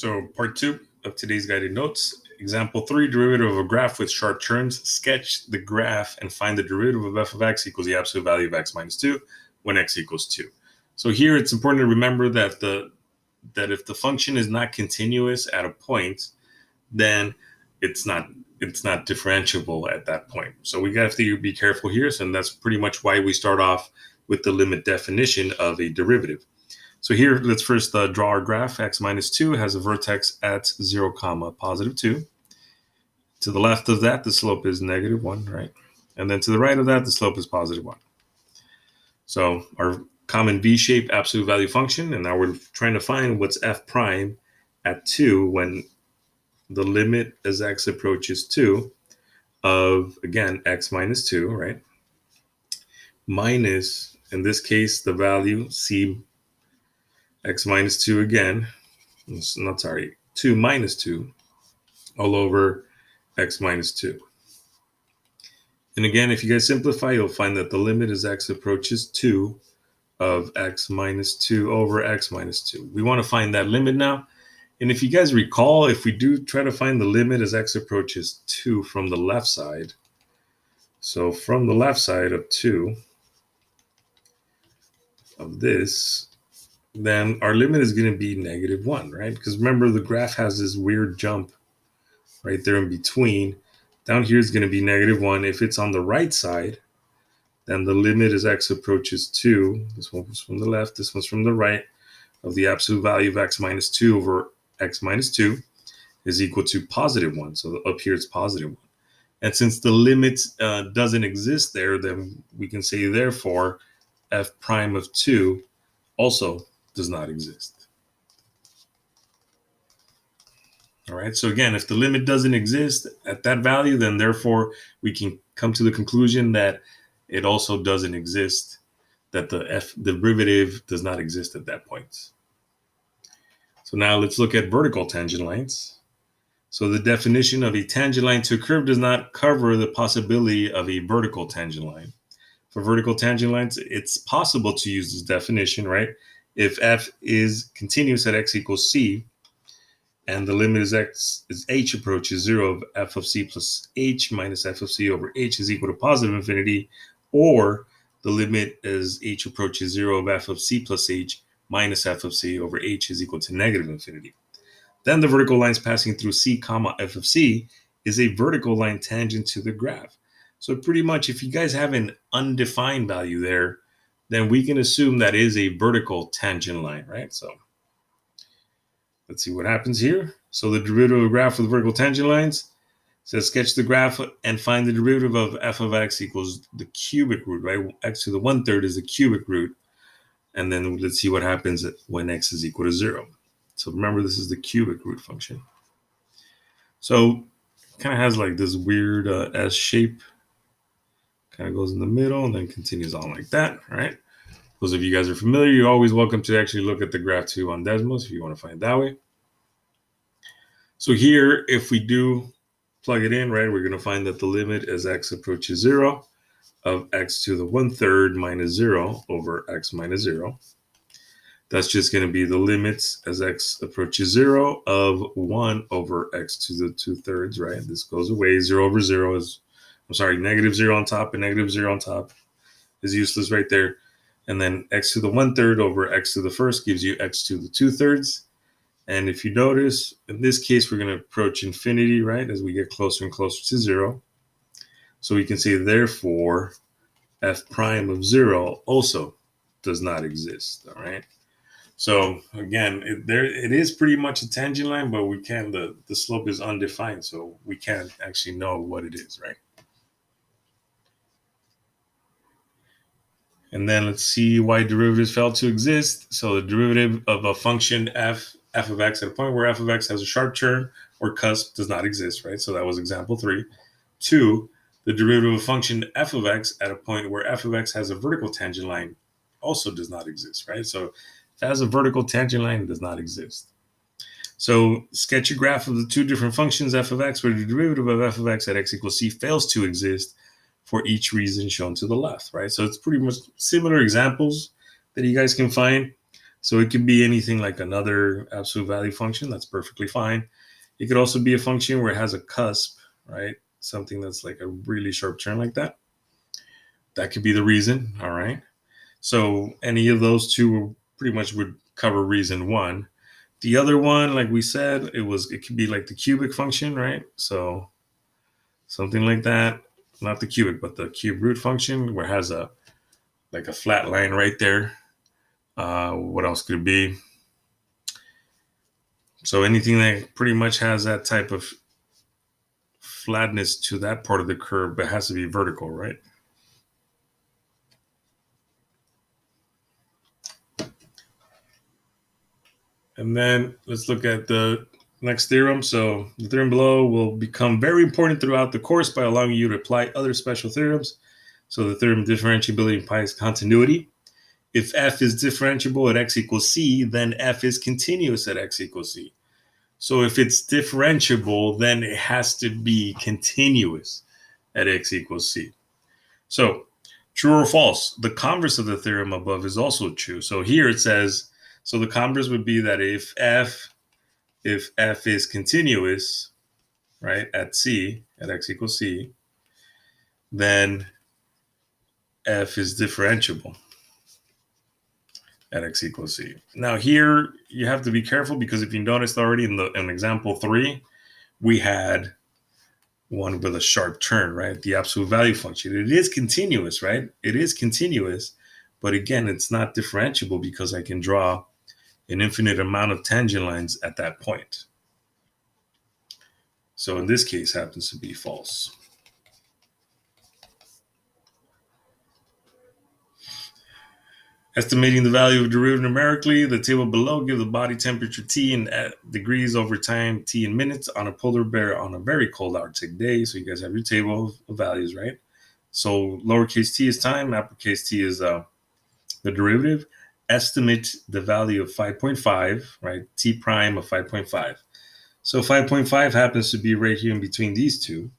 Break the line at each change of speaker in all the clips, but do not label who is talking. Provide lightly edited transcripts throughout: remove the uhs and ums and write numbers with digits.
So, part two of today's guided notes. Example 3, derivative of a graph with sharp turns. Sketch the graph and find the derivative of f of x equals the absolute value of x minus 2 when x equals 2. So here it's important to remember that if the function is not continuous at a point, then it's not differentiable at that point. So we have to be careful here. So that's pretty much why we start off with the limit definition of a derivative. So here, let's first draw our graph. X minus 2 has a vertex at 0, positive 2. To the left of that, the slope is negative 1, right? And then to the right of that, the slope is positive 1. So our common v-shaped absolute value function, and now we're trying to find what's f prime at 2 when the limit as x approaches 2 of, again, x minus 2, right? Minus, in this case, the value c x minus 2 again, 2 minus 2 all over x minus 2. And again, if you guys simplify, you'll find that the limit as x approaches 2 of x minus 2 over x minus 2. We want to find that limit now. And if you guys recall, if we do try to find the limit as x approaches 2 from the left side, so from the left side of 2 of this, then our limit is going to be negative 1, right? Because remember, the graph has this weird jump right there in between. Down here is going to be negative 1. If it's on the right side, then the limit as x approaches 2, this one was from the left, this one's from the right, of the absolute value of x minus 2 over x minus 2 is equal to positive 1. So up here it's positive 1. And since the limit doesn't exist there, then we can say, therefore, f prime of 2 also does not exist. All right, so again, if the limit doesn't exist at that value, then therefore we can come to the conclusion that it also doesn't exist, that the f derivative does not exist at that point. So now let's look at vertical tangent lines. So the definition of a tangent line to a curve does not cover the possibility of a vertical tangent line. For vertical tangent lines, it's possible to use this definition, right? If f is continuous at x equals c, and the limit as h approaches 0 of f of c plus h minus f of c over h is equal to positive infinity, or the limit as h approaches 0 of f of c plus h minus f of c over h is equal to negative infinity. Then the vertical lines passing through c comma f of c is a vertical line tangent to the graph. So pretty much, if you guys have an undefined value there, then we can assume that is a vertical tangent line, right? So let's see what happens here. So the derivative of a graph with vertical tangent lines says sketch the graph and find the derivative of f of x equals the cubic root, right? X to the 1/3 is the cubic root. And then let's see what happens when x is equal to 0. So remember, this is the cubic root function. So it kind of has like this weird S shape. Kind of goes in the middle and then continues on like that, right? Those of you guys are familiar, you're always welcome to actually look at the graph too on Desmos if you want to find it that way. So here, if we do plug it in, right, we're going to find that the limit as x approaches 0 of x to the 1/3 minus 0 over x minus 0. That's just going to be the limits as x approaches 0 of 1 over x to the 2/3, right? This goes away. 0 over 0 is, negative 0 on top, and negative 0 on top is useless right there. And then x to the 1/3 over x to the first gives you x to the 2/3. And if you notice, in this case, we're going to approach infinity, right, as we get closer and closer to 0. So we can say, therefore, f prime of 0 also does not exist, all right? So again, it is pretty much a tangent line, but we can't, the slope is undefined, so we can't actually know what it is, right? And then let's see why derivatives fail to exist. So the derivative of a function f of x at a point where f of x has a sharp turn or cusp does not exist, right? So that was example 3. 2, the derivative of a function f of x at a point where f of x has a vertical tangent line also does not exist, right? So if it has a vertical tangent line, it does not exist. So sketch a graph of the two different functions f of x where the derivative of f of x at x equals c fails to exist for each reason shown to the left, right? So it's pretty much similar examples that you guys can find. So it could be anything like another absolute value function. That's perfectly fine. It could also be a function where it has a cusp, right? Something that's like a really sharp turn like that. That could be the reason. All right. So any of those two pretty much would cover reason one. The other one, like we said, it could be like the cubic function, right? So something like that. Not the cubic, but the cube root function, where it has a like a flat line right there. What else could it be? So anything that pretty much has that type of flatness to that part of the curve, but has to be vertical, right? And then let's look at the next theorem. So the theorem below will become very important throughout the course by allowing you to apply other special theorems. So the theorem of differentiability implies continuity. If f is differentiable at x equals c, then f is continuous at x equals c. So if it's differentiable, then it has to be continuous at x equals c. So true or false? The converse of the theorem above is also true. So here it says, so the converse would be that if f is continuous, right, at c, at x equals c, then f is differentiable at x equals c. Now here you have to be careful because if you noticed already in example 3, we had one with a sharp turn, right? The absolute value function. It is continuous, right? It is continuous, but again, it's not differentiable because I can draw an infinite amount of tangent lines at that point. So in this case, happens to be false. Estimating the value of derivative numerically, the table below gives the body temperature T in degrees over time, T in minutes on a polar bear on a very cold Arctic day. So you guys have your table of values, right? So lowercase t is time, uppercase t is the derivative. Estimate the value of 5.5, right? T prime of 5.5. So 5.5 happens to be right here in between these two.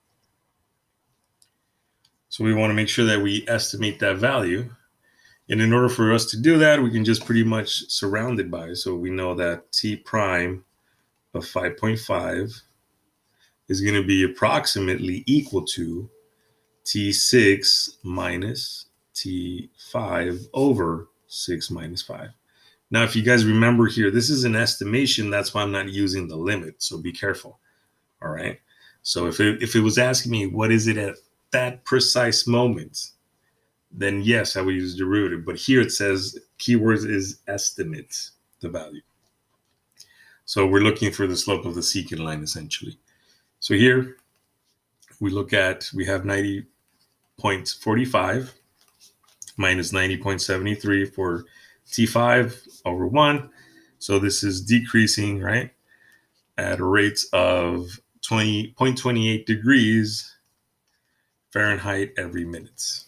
So we want to make sure that we estimate that value. And in order for us to do that, we can just pretty much surround it by. So we know that T prime of 5.5 is going to be approximately equal to T6 minus T5 over 6 minus 5. Now, if you guys remember here, this is an estimation. That's why I'm not using the limit. So be careful. All right. So if it was asking me what is it at that precise moment, then yes, I would use derivative. But here it says keywords is estimate the value. So we're looking for the slope of the secant line essentially. So here we have 90.45 minus 90.73 for T5 over 1. So this is decreasing, right, at a rate of 20.28 degrees Fahrenheit every minute.